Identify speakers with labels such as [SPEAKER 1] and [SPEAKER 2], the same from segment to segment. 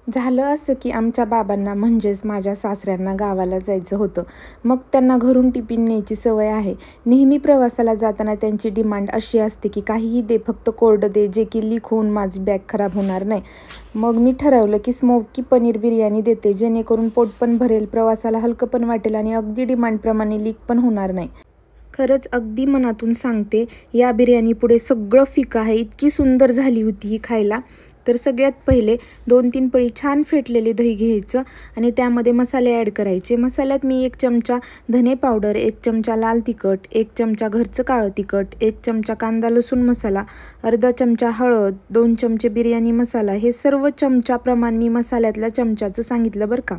[SPEAKER 1] झालं असं की आमच्या बाबांना म्हणजेच माझ्या सासऱ्यांना गावाला जायचं होतं. मग त्यांना घरून टिफिन न्यायची सवय आहे. नेहमी प्रवासाला जाताना त्यांची डिमांड अशी असते की काहीही दे, फक्त कोरडं दे, जे की लीक होऊन माझी बॅग खराब होणार नाही. मग मी ठरवलं की स्मोकी पनीर बिर्याणी देते, जेणेकरून पोट पण भरेल, प्रवासाला हलकं पण वाटेल आणि अगदी डिमांडप्रमाणे लीक पण होणार नाही. खरंच अगदी मनातून सांगते, या बिर्याणीपुढे सगळं फिकं आहे. इतकी सुंदर झाली होती ही खायला. तर सगळ्यात पहिले 2-3 पळी छान फेटलेले दही घ्यायचं आणि त्यामध्ये मसाले ॲड करायचे. मसाल्यात मी 1 चमचा धने पावडर, 1 चमचा लाल तिखट, 1 चमचा घरचं काळं तिखट, 1 चमचा कांदा लसूण मसाला, अर्धा चमचा हळद, 2 चमचे बिर्याणी मसाला, हे सर्व चमचा प्रमाण मी मसाल्यातल्या चमच्याचं सांगितलं बरं का.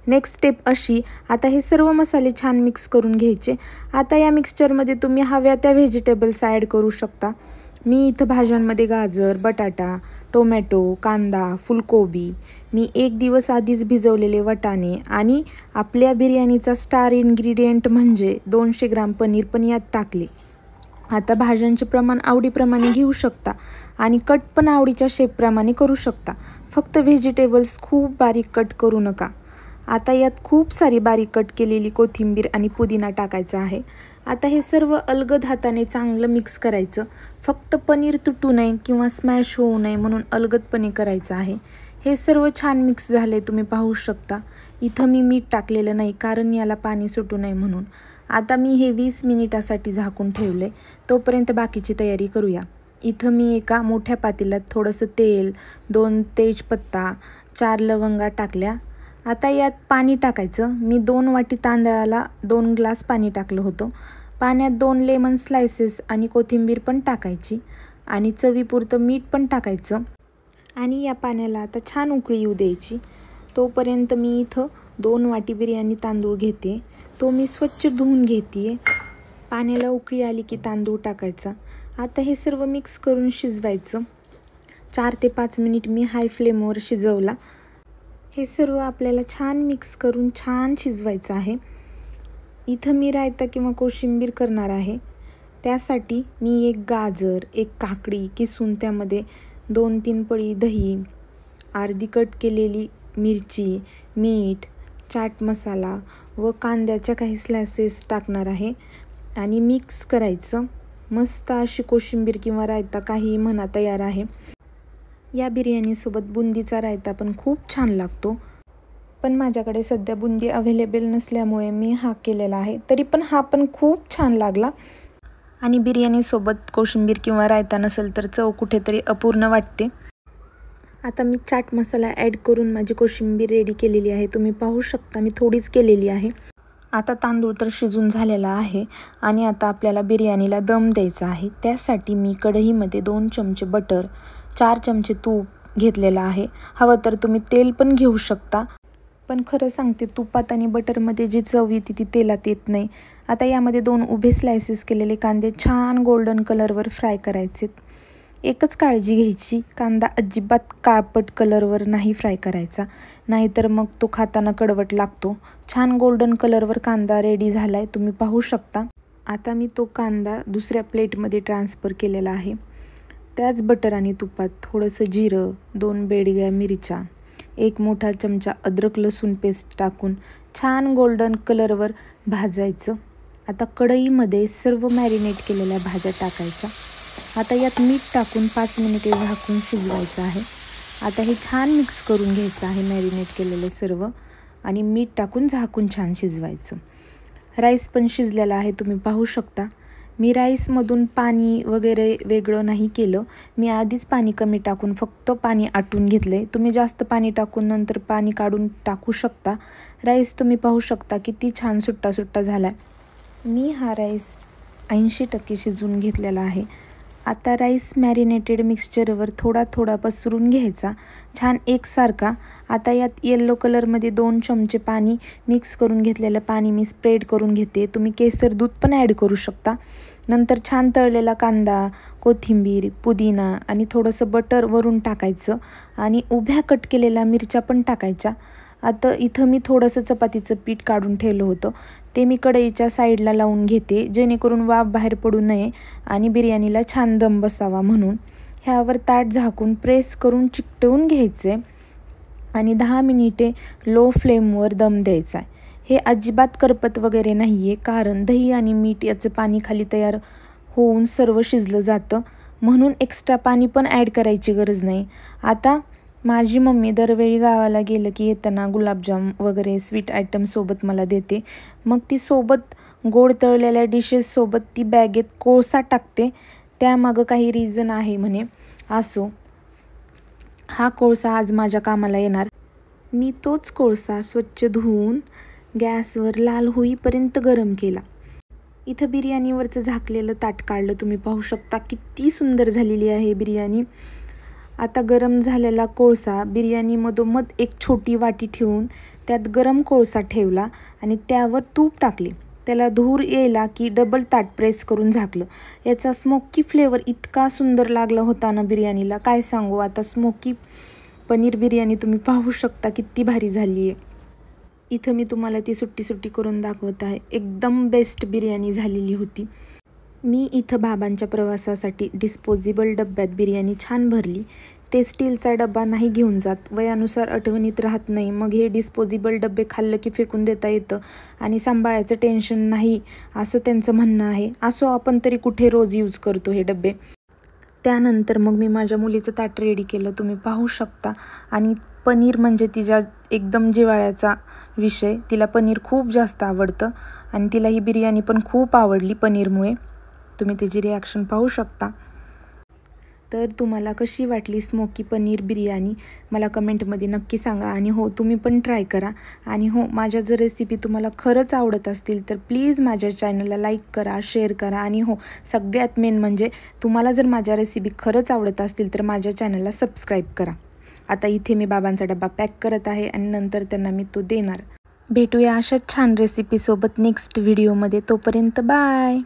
[SPEAKER 1] नेक्स्ट स्टेप अशी, आता हे सर्व मसाले छान मिक्स करून घ्यायचे. आता या मिक्सचरमध्ये तुम्ही हव्या त्या व्हेजिटेबल्स ॲड करू शकता. मी इथं भाज्यांमध्ये गाजर, बटाटा, टोमॅटो, कांदा, फुलकोबी, मी 1 दिवस आधीच भिजवलेले वाटाणे आणि आपल्या बिर्याणीचा स्टार इन्ग्रेडियंट म्हणजे 200 ग्राम पनीर पण यात टाकले. आता भाज्यांचे प्रमाण आवडीप्रमाणे घेऊ शकता आणि कट पण आवडीच्या शेपप्रमाणे करू शकता. फक्त व्हेजिटेबल्स खूप बारीक कट करू नका. आता यात खूप सारी बारीक कट केलेली कोथिंबीर आणि पुदिना टाकायचा आहे. आता हे सर्व अलगद हाताने चांगलं मिक्स करायचं. फक्त पनीर तुटू नये किंवा स्मॅश होऊ नये म्हणून अलगदपणे करायचं आहे. हे सर्व छान मिक्स झाले, तुम्ही पाहू शकता. इथं मी मीठ टाकलेलं नाही कारण याला पाणी सुटू नये म्हणून. आता मी हे 20 मिनिटासाठी झाकून ठेवले. तोपर्यंत बाकीची तयारी करूया. इथं मी एका मोठ्या पातेल्यात थोडंसं तेल, 2 तेजपत्ता, 4 लवंगा टाकल्या. आता यात पाणी टाकायचं. मी 2 वाटी तांदळाला 2 ग्लास पाणी टाकलं होतं. पाण्यात 2 लेमन स्लायसेस आणि कोथिंबीर पण टाकायची आणि चवीपुरतं मीठ पण टाकायचं आणि या पाण्याला आता छान उकळी येऊ द्यायची. तोपर्यंत मी इथं 2 वाटी बिर्याणी तांदूळ घेते. तो मी स्वच्छ धुवून घेते. पाण्याला उकळी आली की तांदूळ टाकायचा. आता हे सर्व मिक्स करून शिजवायचं. 4 ते 5 मिनिट मी हाय फ्लेमवर शिजवला. हे सर्व आपल्याला छान मिक्स करून छान शिजवायचं आहे. इथं मी रायता किंवा कोशिंबीर करणार आहे. त्यासाठी मी 1 गाजर, 1 काकडी किसून त्यामध्ये 2-3 पळी दही, अर्धी कट केलेली मिरची, मीठ, चाट मसाला व कांद्याच्या काही स्लायसेस टाकणार आहे आणि मिक्स करायचं. मस्त अशी कोशिंबीर किंवा रायता काहीही म्हणा तयार आहे. या बिर्याणीसोबत बुंदीचा रायता पण खूप छान लागतो. पण माझ्याकडे सध्या बुंदी अवेलेबल नसल्यामुळे मी हा केलेला आहे. तरी पण हा पण खूप छान लागला. आणि बिर्याणीसोबत कोशिंबीर किंवा रायता नसेल तर चव कुठेतरी अपूर्ण वाटते. आता मी चाट मसाला ॲड करून माझी कोशिंबीर रेडी केलेली आहे. तुम्ही पाहू शकता मी थोडीच केलेली आहे. आता तांदूळ तर शिजून झालेला आहे आणि आता आपल्याला बिर्याणीला दम द्यायचा आहे. त्यासाठी मी कढईमध्ये 2 चमचे बटर, 4 चमचे तूप घेतलेलं आहे. हवं तर तुम्ही तेल पण घेऊ शकता. पण खरं सांगते, तुपात आणि बटरमध्ये जी चव येते ती तेलात येत नाही. आता यामध्ये 2 उभे स्लायसेस केलेले कांदे छान गोल्डन कलरवर फ्राय करायचेत. एकच काळजी घ्यायची, कांदा अजिबात काळपट कलरवर नाही फ्राय करायचा, नाहीतर मग तो खाताना कडवट लागतो. छान गोल्डन कलरवर कांदा रेडी झाला आहे, तुम्ही पाहू शकता. आता मी तो कांदा दुसऱ्या प्लेटमध्ये ट्रान्सफर केलेला आहे. त्याच बटर आणि तुपात थोडंसं जिरं, 2 बेडग्या मिरच्या, 1 मोठा चमचा अद्रक लसूण पेस्ट टाकून छान गोल्डन कलरवर भाजायचं. आता कढईमध्ये सर्व मॅरिनेट केलेल्या भाज्या टाकायच्या. आता यात मीठ टाकून 5 मिनिटे झाकून शिजवायचं आहे. आता हे छान मिक्स करून घ्यायचं आहे मॅरिनेट केलेलं सर्व आणि मीठ टाकून झाकून छान शिजवायचं. राईस पण शिजलेला आहे, तुम्ही पाहू शकता. मी राईसमधून पाणी वगैरे वेगळं नाही केलं. मी आधीच पाणी कमी टाकून फक्त पाणी आटून घेतले. तुम्ही जास्त पाणी टाकून नंतर पाणी काढून टाकू शकता. राईस तुम्ही पाहू शकता किती छान सुट्टा सुट्टा झाला आहे. मी हा राईस 80% शिजवून घेतलेला आहे. आता राईस मॅरिनेटेड मिक्सचरवर थोडा थोडा पसरून घ्यायचा छान एकसारखा. आता यात येल्लो कलरमध्ये 2 चमचे पाणी मिक्स करून घेतलेलं पाणी मी स्प्रेड करून घेते. तुम्ही केसर दूध पण ॲड करू शकता. नंतर छान तळलेला कांदा, कोथिंबीर, पुदिना आणि थोडंसं बटर वरून टाकायचं आणि उभ्या कट केलेल्या मिरच्या पण टाकायच्या. आता इथं मी थोडंसं चपातीचं पीठ काढून ठेवलं होतं, ते मी कढईच्या साईडला लावून घेते, जेणेकरून वाफ बाहेर पडू नये आणि बिर्याणीला छान दम बसावा म्हणून. ह्यावर ताट झाकून प्रेस करून चिकटवून घ्यायचे. आणि 10 मिनिटे लो फ्लेमवर दम द्यायचा आहे. हे अजिबात करपत वगैरे नाही आहे, कारण दही आणि मीठ याचं पाणी खाली तयार होऊन सर्व शिजलं जातं, म्हणून एक्स्ट्रा पाणी पण ॲड करायची गरज नाही. आता माझी मम्मी दरवेळी गावाला गेलं की येताना गुलाबजाम वगैरे स्वीट आयटमसोबत मला देते. मग ती सोबत गोड तळलेल्या डिशेससोबत ती बॅगेत कोळसा टाकते. त्यामागं काही रिझन आहे म्हणे. असो, हा कोळसा आज माझ्या कामाला येणार. मी तोच कोळसा स्वच्छ धुवून गॅसवर लाल होईपर्यंत गरम केला. इथं बिर्याणीवरचं झाकलेलं ताट काढलं. तुम्ही पाहू शकता किती सुंदर झालेली आहे बिर्याणी. आता गरम झालेला कोळसा बिर्याणी मधोमध एक छोटी वाटी ठेवून त्यात गरम कोळसा ठेवला आणि त्यावर तूप टाकले. त्याला धूर यायला की डबल ताट प्रेस करून झाकलं. याचा स्मोकी फ्लेवर इतका सुंदर लागला होता ना बिर्याणीला, काय सांगू. आता स्मोकी पनीर बिर्याणी तुम्ही पाहू शकता किती भारी झाली आहे. इथं मी तुम्हाला ती सुट्टी करून दाखवत आहे. एकदम बेस्ट बिर्याणी झालेली होती. मी इथं बाबांच्या प्रवासासाठी डिस्पोजेबल डब्यात बिर्याणी छान भरली. ते स्टीलचा डबा नाही घेऊन जात, वयानुसार आठवणीत राहत नाही. मग हे डिस्पोजेबल डबे खाल्लं की फेकून देता येतं आणि सांभाळायचं टेन्शन नाही, असं त्यांचं म्हणणं आहे. असो, आपण तरी कुठे रोज यूज करतो हे डबे. त्यानंतर मग मी माझ्या मुलीचं ताट रेडी केलं, तुम्ही पाहू शकता. आणि पनीर म्हणजे तिच्या एकदम जिव्हाळ्याचा विषय. तिला पनीर खूप जास्त आवडतं आणि तिला ही बिर्याणी पण खूप आवडली पनीरमुळे. तुम्ही तिची रिॲक्शन पाहू शकता. तर तुम्हाला कशी वाटली स्मोकी पनीर बिर्याणी मला कमेंटमध्ये नक्की सांगा. आणि हो, तुम्ही पण ट्राय करा. आणि हो, माझ्या जर रेसिपी तुम्हाला खरंच आवडत असतील तर प्लीज माझ्या चॅनलला लाईक करा, शेअर करा. आणि हो, सगळ्यात मेन म्हणजे तुम्हाला जर माझ्या रेसिपी खरंच आवडत असतील तर माझ्या चॅनलला सबस्क्राईब करा. आता इथे मी बाबांचा डबा पॅक करत आहे आणि नंतर त्यांना मी तो देणार. भेटूया अशाच छान रेसिपीसोबत नेक्स्ट व्हिडिओमध्ये. तोपर्यंत बाय.